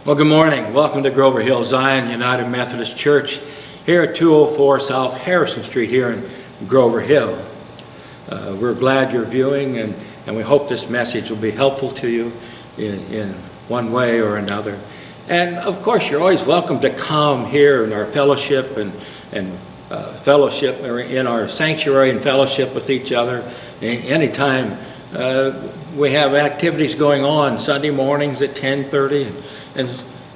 Well, good morning. Welcome to Grover Hill Zion United Methodist Church here at 204 South Harrison Street here in Grover Hill. We're glad you're viewing, and we hope this message will be helpful to you in one way or another. And of course, you're always welcome to come here in our fellowship and fellowship or in our sanctuary and fellowship with each other anytime. We have activities going on Sunday mornings at 10:30 and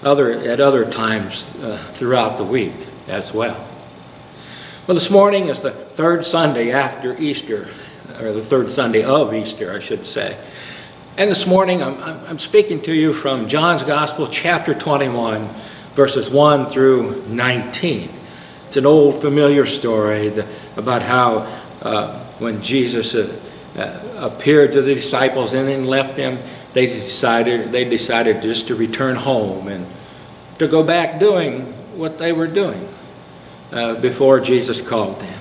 at other times throughout the week as well. Well, this morning is the third Sunday after Easter, or the third Sunday of Easter, I should say. And this morning I'm speaking to you from John's Gospel, chapter 21, verses 1 through 19. It's an old familiar story about how when Jesus appeared to the disciples and then left them, they decided just to return home and to go back doing what they were doing before Jesus called them.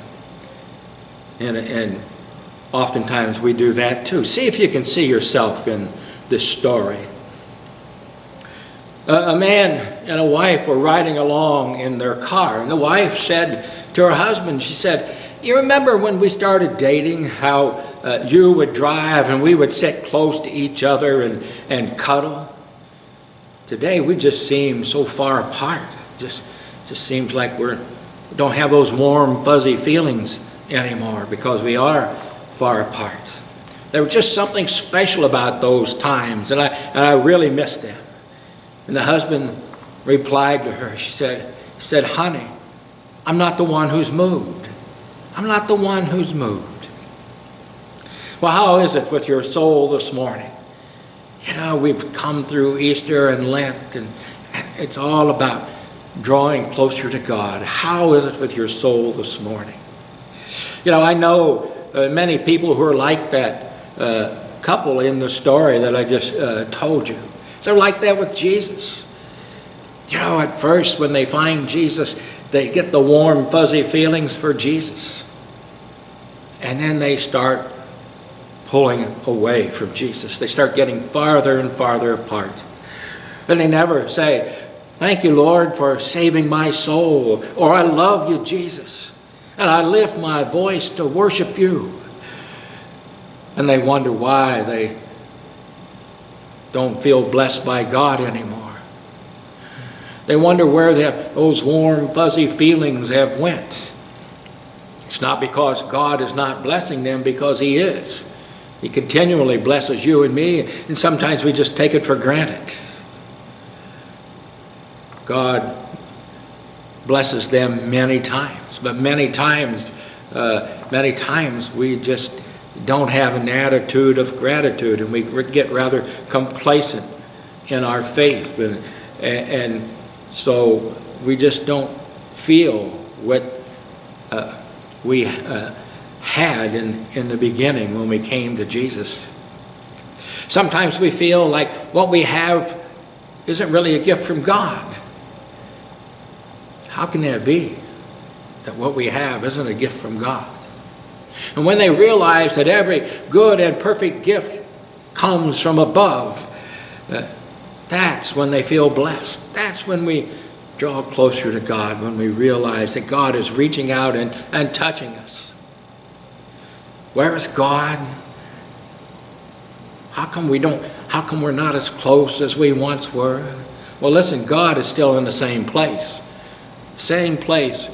And oftentimes we do that too. See if you can see yourself in this story. A man and a wife were riding along in their car, and the wife said to her husband, she said, "You remember when we started dating, how you would drive and we would sit close to each other and cuddle? Today we just seem so far apart. Just seems like we don't have those warm, fuzzy feelings anymore because we are far apart." There was just something special about those times, and I really miss them. And the husband replied to her, he said, "Honey, I'm not the one who's moved. I'm not the one who's moved." Well, how is it with your soul this morning? You know, we've come through Easter and Lent, and it's all about drawing closer to God. How is it with your soul this morning? You know, I know many people who are like that couple in the story that I just told you. They're like that with Jesus. You know, at first when they find Jesus, they get the warm, fuzzy feelings for Jesus. And then they start pulling away from Jesus. They start getting farther and farther apart. And they never say, "Thank you, Lord, for saving my soul," or "I love you, Jesus, and I lift my voice to worship you." And they wonder why they don't feel blessed by God anymore. They wonder where those warm, fuzzy feelings have went. It's not because God is not blessing them, because He is. He continually blesses you and me, and sometimes we just take it for granted. God blesses them many times, but many times we just don't have an attitude of gratitude, and we get rather complacent in our faith, and so we just don't feel what we had in the beginning when we came to Jesus. Sometimes we feel like what we have isn't really a gift from God. How can that be, that what we have isn't a gift from God? And when they realize that every good and perfect gift comes from above, that's when they feel blessed. That's when we draw closer to God, when we realize that God is reaching out and touching us. Where is God? How come we're not as close as we once were? Well, listen, God is still in the same place. Same place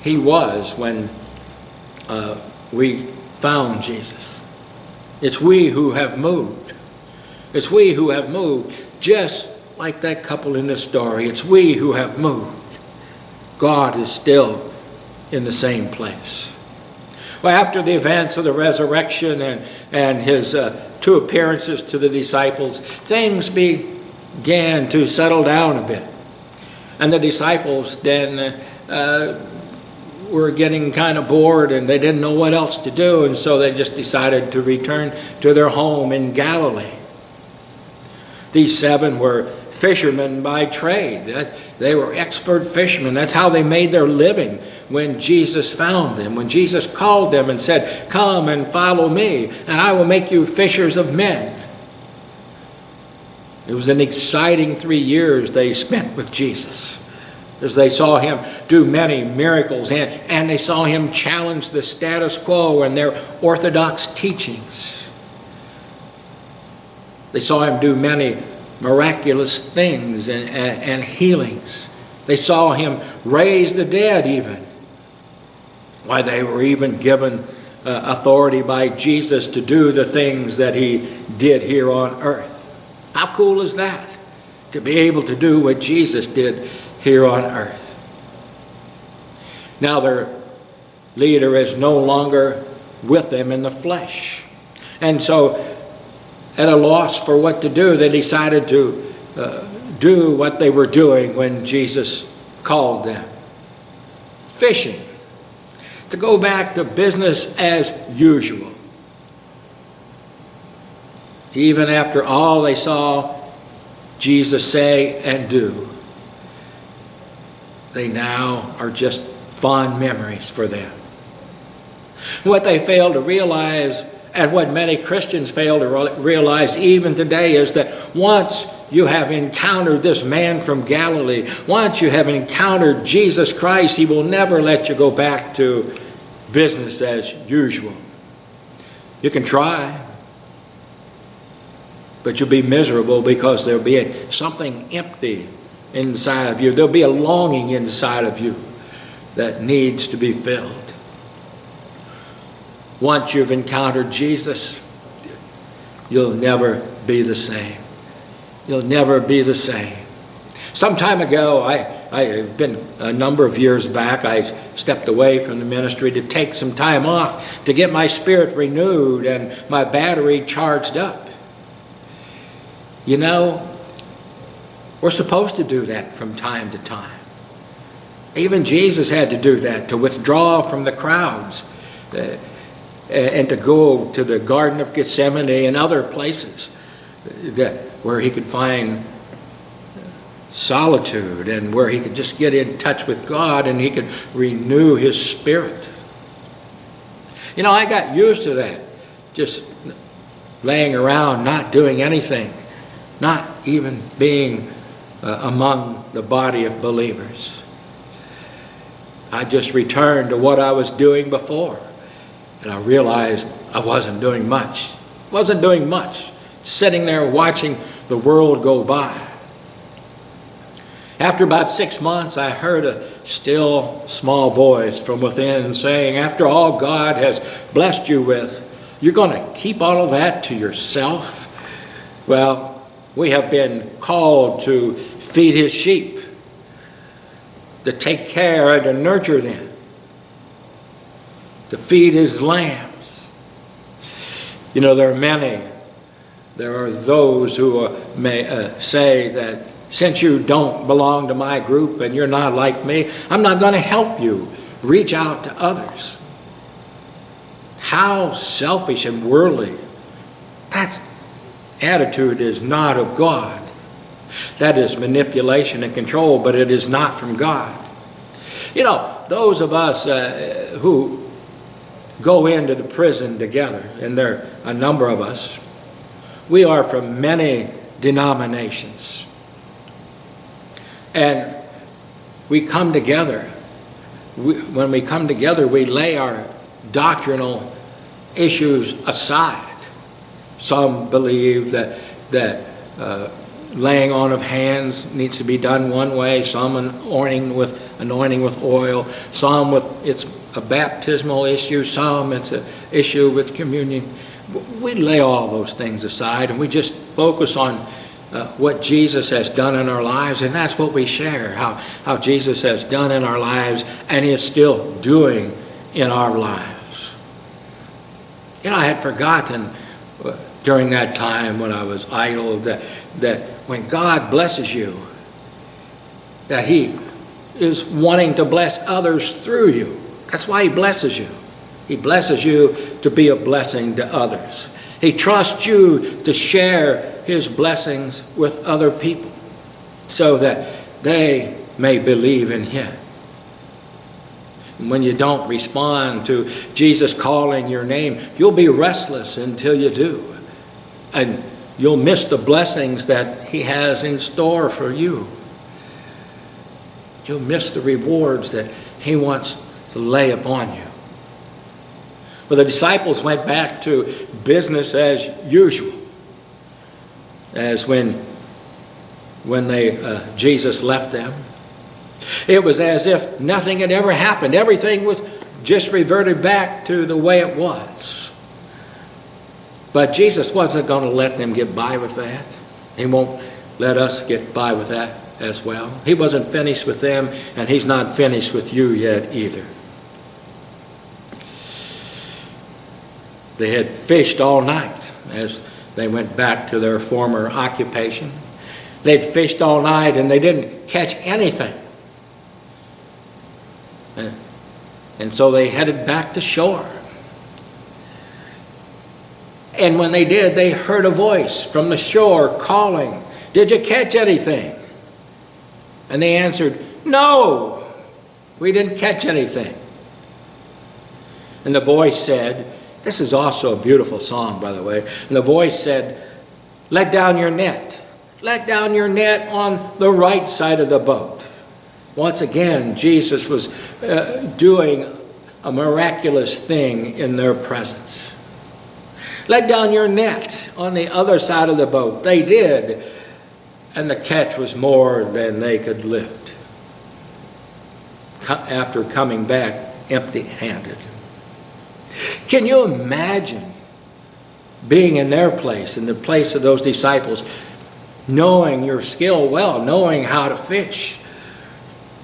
He was when we found Jesus. It's we who have moved. It's we who have moved, just like that couple in this story. It's we who have moved. God is still in the same place. Well, after the events of the resurrection and His two appearances to the disciples, things began to settle down a bit. And the disciples then were getting kind of bored, and they didn't know what else to do, and so they just decided to return to their home in Galilee. These 7 were fishermen by trade. They were expert fishermen. That's how they made their living when Jesus found them, when Jesus called them and said, "Come and follow me, and I will make you fishers of men." It was an exciting 3 years they spent with Jesus, as they saw him do many miracles, and they saw him challenge the status quo and their orthodox teachings. They saw him do many miraculous things and healings. They saw him raise the dead even. Why, they were even given authority by Jesus to do the things that he did here on earth. How cool is that? To be able to do what Jesus did here on earth. Now their leader is no longer with them in the flesh. And so, at a loss for what to do, they decided to do what they were doing when Jesus called them. Fishing. To go back to business as usual. Even after all they saw Jesus say and do, they now are just fond memories for them. What they fail to realize, and what many Christians fail to realize even today, is that once you have encountered this man from Galilee, once you have encountered Jesus Christ, he will never let you go back to business as usual. You can try, but you'll be miserable, because there'll be something empty inside of you. There'll be a longing inside of you that needs to be filled. Once you've encountered Jesus, you'll never be the same. You'll never be the same. Some time ago, I've been a number of years back, I stepped away from the ministry to take some time off to get my spirit renewed and my battery charged up. You know, we're supposed to do that from time to time. Even Jesus had to do that, to withdraw from the crowds and to go to the Garden of Gethsemane and other places where he could find solitude and where he could just get in touch with God and he could renew his spirit. You know, I got used to that, just laying around, not doing anything, not even being among the body of believers. I just returned to what I was doing before, and I realized I wasn't doing much. Sitting there watching the world go by. After about 6 months, I heard a still small voice from within saying, after all God has blessed you with, you're going to keep all of that to yourself? Well, we have been called to feed his sheep, to take care and to nurture them, to feed his lambs. You know, there are those who may say that since you don't belong to my group and you're not like me, I'm not going to help you reach out to others. How selfish and worldly. That attitude is not of God. That is manipulation and control, but it is not from God. You know, those of us who go into the prison together, and there are a number of us, we are from many denominations. And we come together. When we come together, we lay our doctrinal issues aside. Some believe that laying on of hands needs to be done one way, some anointing with oil, some it's a baptismal issue, some it's an issue with communion. We lay all those things aside and we just focus on what Jesus has done in our lives, and that's what we share, how Jesus has done in our lives and is still doing in our lives. You know, I had forgotten during that time when I was idle that when God blesses you, that he is wanting to bless others through you. That's why he blesses you. He blesses you to be a blessing to others. He trusts you to share his blessings with other people so that they may believe in him. And when you don't respond to Jesus calling your name, you'll be restless until you do. And you'll miss the blessings that he has in store for you. You'll miss the rewards that he wants to lay upon you. Well, the disciples went back to business as usual, as when Jesus left them. It was as if nothing had ever happened. Everything was just reverted back to the way it was. But Jesus wasn't going to let them get by with that. He won't let us get by with that as well. He wasn't finished with them, and he's not finished with you yet either. They had fished all night as they went back to their former occupation. They'd fished all night and they didn't catch anything. And so they headed back to shore. And when they did, they heard a voice from the shore calling, "Did you catch anything?" And they answered, "No, we didn't catch anything." And the voice said, this is also a beautiful song, by the way. And the voice said, "Let down your net. Let down your net on the right side of the boat." Once again, Jesus was doing a miraculous thing in their presence. Let down your net on the other side of the boat. They did, and the catch was more than they could lift after coming back empty-handed. Can you imagine being in their place, in the place of those disciples, knowing your skill well, knowing how to fish?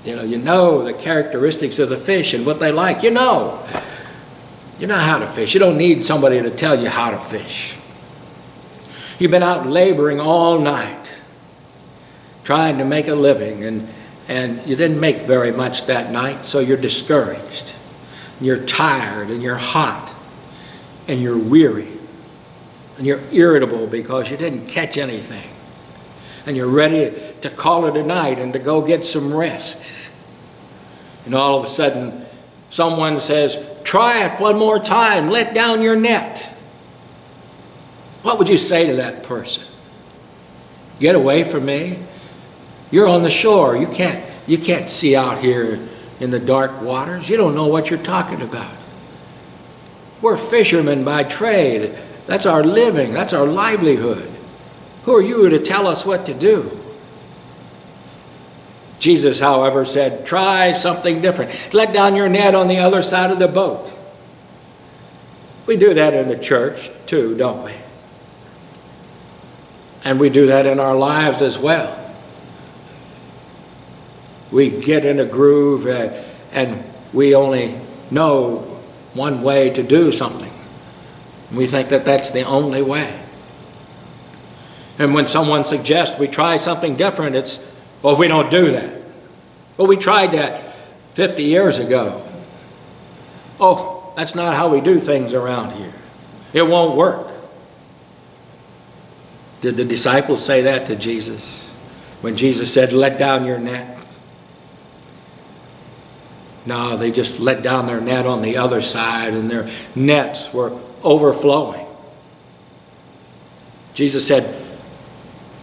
You know the characteristics of the fish and what they like. You know how to fish. You don't need somebody to tell you how to fish. You've been out laboring all night, trying to make a living, and you didn't make very much that night, so you're discouraged. You're tired, and you're hot, and you're weary, and you're irritable because you didn't catch anything. And you're ready to call it a night and to go get some rest. And all of a sudden, someone says, "Try it one more time. Let down your net." What would you say to that person? Get away from me. You're on the shore. You can't see out here in the dark waters. You don't know what you're talking about. We're fishermen by trade. That's our living. That's our livelihood. Who are you to tell us what to do? Jesus, however, said, "Try something different. Let down your net on the other side of the boat." We do that in the church too, don't we? And we do that in our lives as well. We get in a groove and we only know one way to do something. We think that that's the only way. And when someone suggests we try something different, it's, well, we don't do that. Well, we tried that 50 years ago. Oh, that's not how we do things around here. It won't work. Did the disciples say that to Jesus when Jesus said, "Let down your net"? No, they just let down their net on the other side, and their nets were overflowing. Jesus said,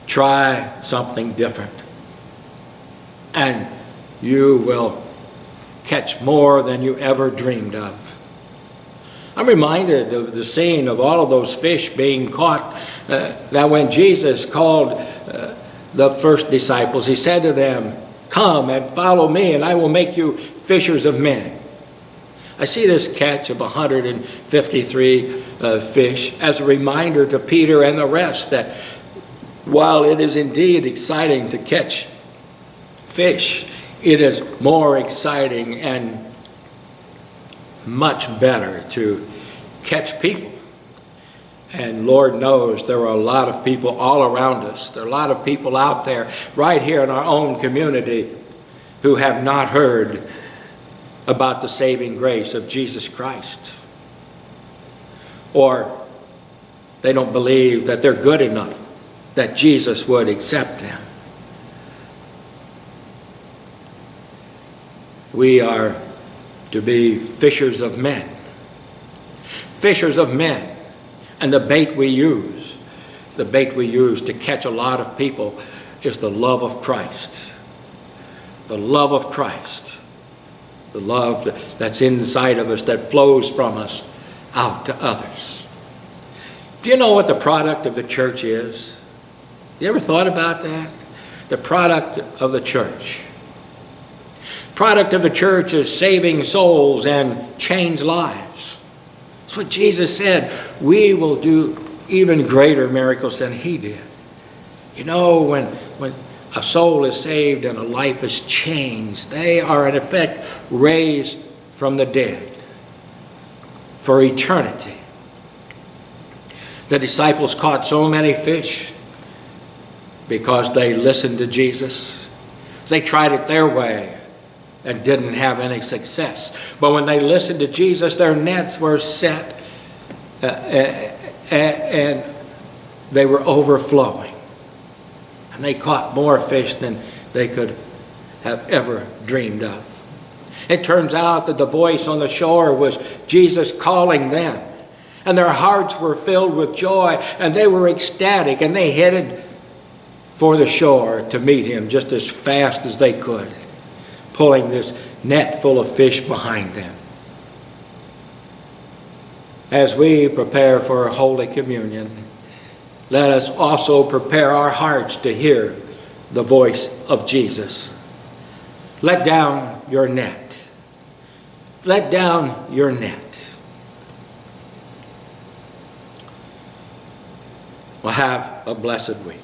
"Try something different, and you will catch more than you ever dreamed of." I'm reminded of the scene of all of those fish being caught. That when Jesus called the first disciples, he said to them, "Come and follow me, and I will make you fishers of men." I see this catch of 153 fish as a reminder to Peter and the rest that while it is indeed exciting to catch fish, it is more exciting and much better to catch people. And Lord knows there are a lot of people all around us. There are a lot of people out there right here in our own community who have not heard about the saving grace of Jesus Christ. Or they don't believe that they're good enough that Jesus would accept them. We are to be fishers of men. Fishers of men. And the bait we use the bait we use to catch a lot of people is the love of Christ. The love of Christ. The love that's inside of us, that flows from us out to others. Do you know what the product of the church is? You ever thought about that? The product of the church. Product of the church is saving souls and change lives. That's what Jesus said. We will do even greater miracles than he did. You know, when a soul is saved and a life is changed, they are in effect raised from the dead for eternity. The disciples caught so many fish because they listened to Jesus. They tried it their way and didn't have any success. But when they listened to Jesus, their nets were set and they were overflowing. And they caught more fish than they could have ever dreamed of. It turns out that the voice on the shore was Jesus calling them. And their hearts were filled with joy, and they were ecstatic, and they headed for the shore to meet him just as fast as they could, pulling this net full of fish behind them. As we prepare for Holy Communion, let us also prepare our hearts to hear the voice of Jesus. Let down your net. Let down your net. Well, have a blessed week.